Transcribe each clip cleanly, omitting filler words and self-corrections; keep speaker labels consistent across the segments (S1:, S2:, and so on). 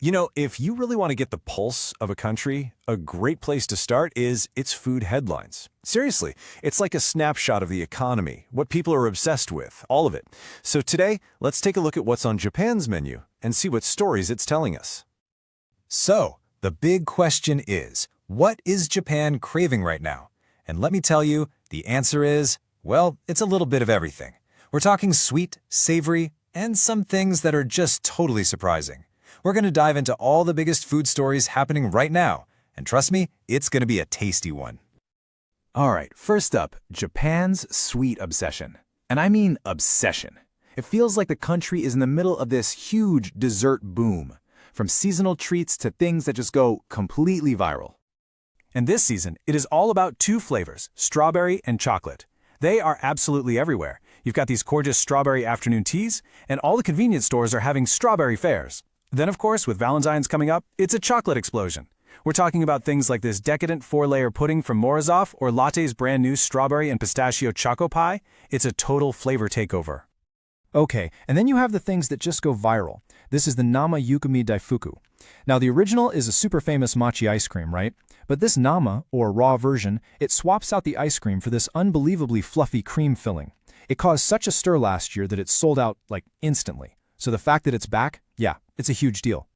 S1: You know, if you really want to get the pulse of a country, a great place to start is its food headlines. Seriously, it's like a snapshot of the economy, what people are obsessed with, all of it. So today, let's take a look at what's on Japan's menu and see what stories it's telling us. So, the big question is, what is Japan craving right now? And let me tell you, the answer is, well, it's a little bit of everything. We're talking sweet, savory, and some things that are just totally surprising. We're going to dive into all the biggest food stories happening right now, and trust me, it's going to be a tasty one.
S2: All right, first up, Japan's sweet obsession. And I mean obsession. It feels like the country is in the middle of this huge dessert boom, from seasonal treats to things that just go completely viral.
S1: And this season, it is all about two flavors, strawberry and chocolate. They are absolutely everywhere. You've got these gorgeous strawberry afternoon teas, and all the convenience stores are having strawberry fairs. Then, of course, with Valentine's coming up, it's a chocolate explosion. We're talking about things like this decadent four-layer pudding from Morozov or Latte's brand new strawberry and pistachio choco pie. It's a total flavor takeover.
S3: Okay, and then you have the things that just go viral. This is the Nama Yukumi Daifuku. Now, the original is a super famous mochi ice cream, right? But this Nama, or raw version, it swaps out the ice cream for this unbelievably fluffy cream filling. It caused such a stir last year that it sold out, like, instantly. So the fact that it's back, yeah, it's a huge deal.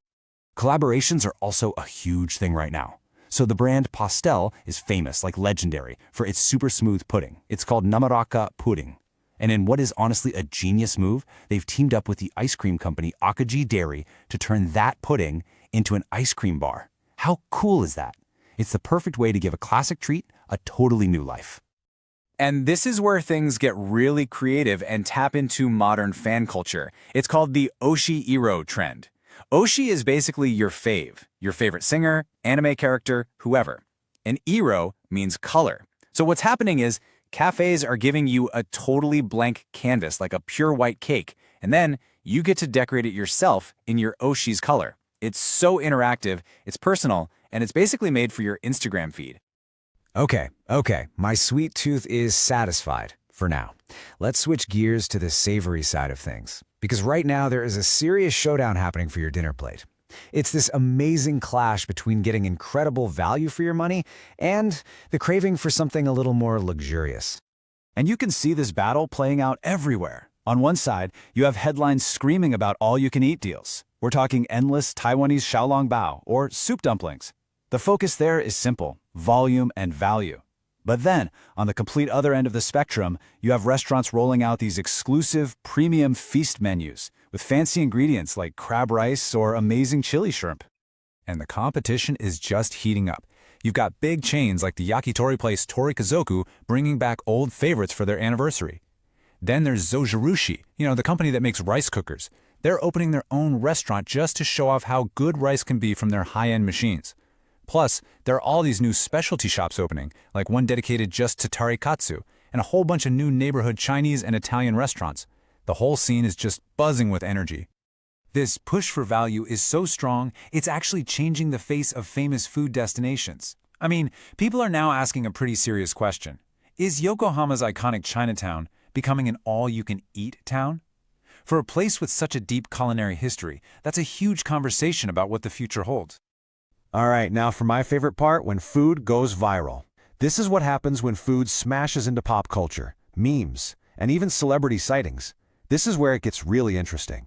S4: Collaborations are also a huge thing right now. So the brand Pastel is famous, like legendary, for its super smooth pudding. It's called Namaraka pudding. And in what is honestly a genius move, they've teamed up with the ice cream company Akaji Dairy to turn that pudding into an ice cream bar. How cool is that? It's the perfect way to give a classic treat a totally new life.
S2: And this is where things get really creative and tap into modern fan culture. It's called the Oshi-iro trend. Oshi is basically your favorite singer, anime character, whoever. And iro means color. So what's happening is cafes are giving you a totally blank canvas, like a pure white cake, and then you get to decorate it yourself in your Oshi's color. It's so interactive, it's personal, and it's basically made for your Instagram feed.
S5: Okay, my sweet tooth is satisfied for now. Let's switch gears to the savory side of things, because right now there is a serious showdown happening for your dinner plate. It's this amazing clash between getting incredible value for your money and the craving for something a little more luxurious.
S1: And you can see this battle playing out everywhere. On one side, you have headlines screaming about all-you-can-eat deals. We're talking endless Taiwanese xiaolongbao or soup dumplings. The focus there is simple: volume and value. But then, on the complete other end of the spectrum, you have restaurants rolling out these exclusive, premium feast menus with fancy ingredients like crab rice or amazing chili shrimp. And the competition is just heating up. You've got big chains like the yakitori place Torikazoku bringing back old favorites for their anniversary. Then there's Zojirushi, the company that makes rice cookers. They're opening their own restaurant just to show off how good rice can be from their high-end machines. Plus, there are all these new specialty shops opening, like one dedicated just to tarikatsu, and a whole bunch of new neighborhood Chinese and Italian restaurants. The whole scene is just buzzing with energy. This push for value is so strong, it's actually changing the face of famous food destinations. I mean, people are now asking a pretty serious question. Is Yokohama's iconic Chinatown becoming an all-you-can-eat town? For a place with such a deep culinary history, that's a huge conversation about what the future holds.
S5: All right, now for my favorite part, when food goes viral. This is what happens when food smashes into pop culture, memes, and even celebrity sightings. This is where it gets really interesting.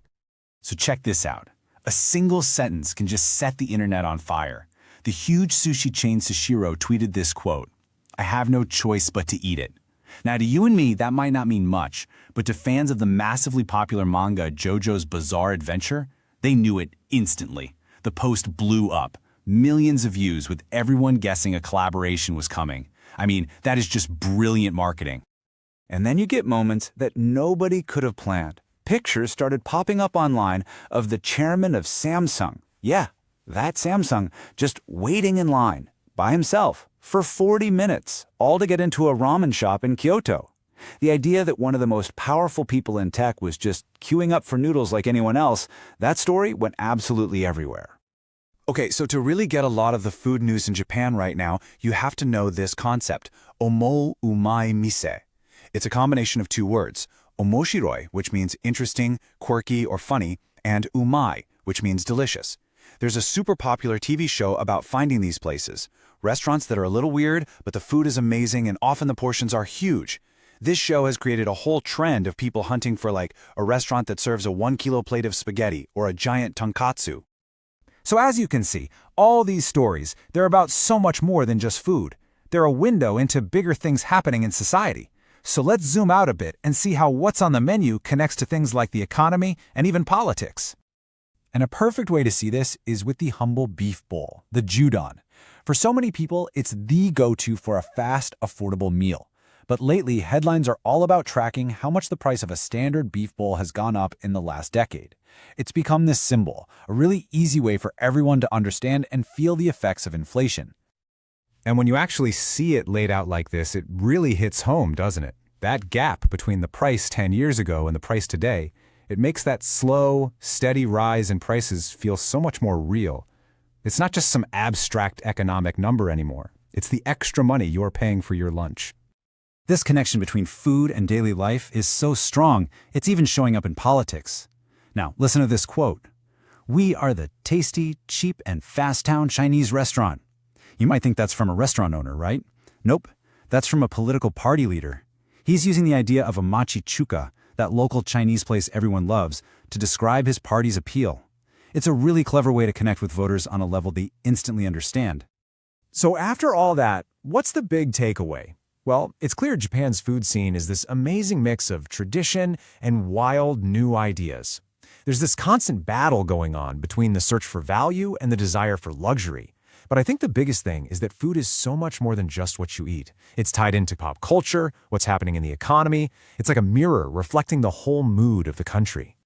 S4: So check this out. A single sentence can just set the internet on fire. The huge sushi chain Sushiro tweeted this quote, "I have no choice but to eat it." Now to you and me, that might not mean much, but to fans of the massively popular manga JoJo's Bizarre Adventure, they knew it instantly. The post blew up. Millions of views with everyone guessing a collaboration was coming. I mean, that is just brilliant marketing.
S2: And then you get moments that nobody could have planned. Pictures started popping up online of the chairman of Samsung. Yeah, that Samsung, just waiting in line, by himself, for 40 minutes, all to get into a ramen shop in Kyoto. The idea that one of the most powerful people in tech was just queuing up for noodles like anyone else, that story went absolutely everywhere.
S1: Okay, so to really get a lot of the food news in Japan right now, you have to know this concept, Omo-umai mise. It's a combination of two words, omoshiroi, which means interesting, quirky, or funny, and umai, which means delicious. There's a super popular TV show about finding these places. Restaurants that are a little weird, but the food is amazing and often the portions are huge. This show has created a whole trend of people hunting for like a restaurant that serves a 1 kilo plate of spaghetti or a giant tonkatsu.
S2: So as you can see, all these stories, they're about so much more than just food. They're a window into bigger things happening in society. So let's zoom out a bit and see how what's on the menu connects to things like the economy and even politics.
S4: And a perfect way to see this is with the humble beef bowl, the gyudon. For so many people, it's the go-to for a fast, affordable meal. But lately, headlines are all about tracking how much the price of a standard beef bowl has gone up in the last decade. It's become this symbol, a really easy way for everyone to understand and feel the effects of inflation.
S3: And when you actually see it laid out like this, it really hits home, doesn't it? That gap between the price 10 years ago and the price today, it makes that slow, steady rise in prices feel so much more real. It's not just some abstract economic number anymore. It's the extra money you're paying for your lunch.
S1: This connection between food and daily life is so strong, it's even showing up in politics. Now, listen to this quote. "We are the tasty, cheap, and fast-town Chinese restaurant." You might think that's from a restaurant owner, right? Nope, that's from a political party leader. He's using the idea of a machi chuka, that local Chinese place everyone loves, to describe his party's appeal. It's a really clever way to connect with voters on a level they instantly understand.
S3: So after all that, what's the big takeaway? Well, it's clear Japan's food scene is this amazing mix of tradition and wild new ideas. There's this constant battle going on between the search for value and the desire for luxury. But I think the biggest thing is that food is so much more than just what you eat. It's tied into pop culture, what's happening in the economy. It's like a mirror reflecting the whole mood of the country.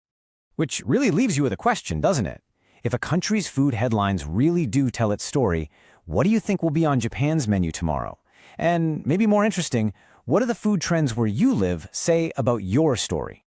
S2: Which really leaves you with a question, doesn't it? If a country's food headlines really do tell its story, what do you think will be on Japan's menu tomorrow? And maybe more interesting, what do the food trends where you live say about your story?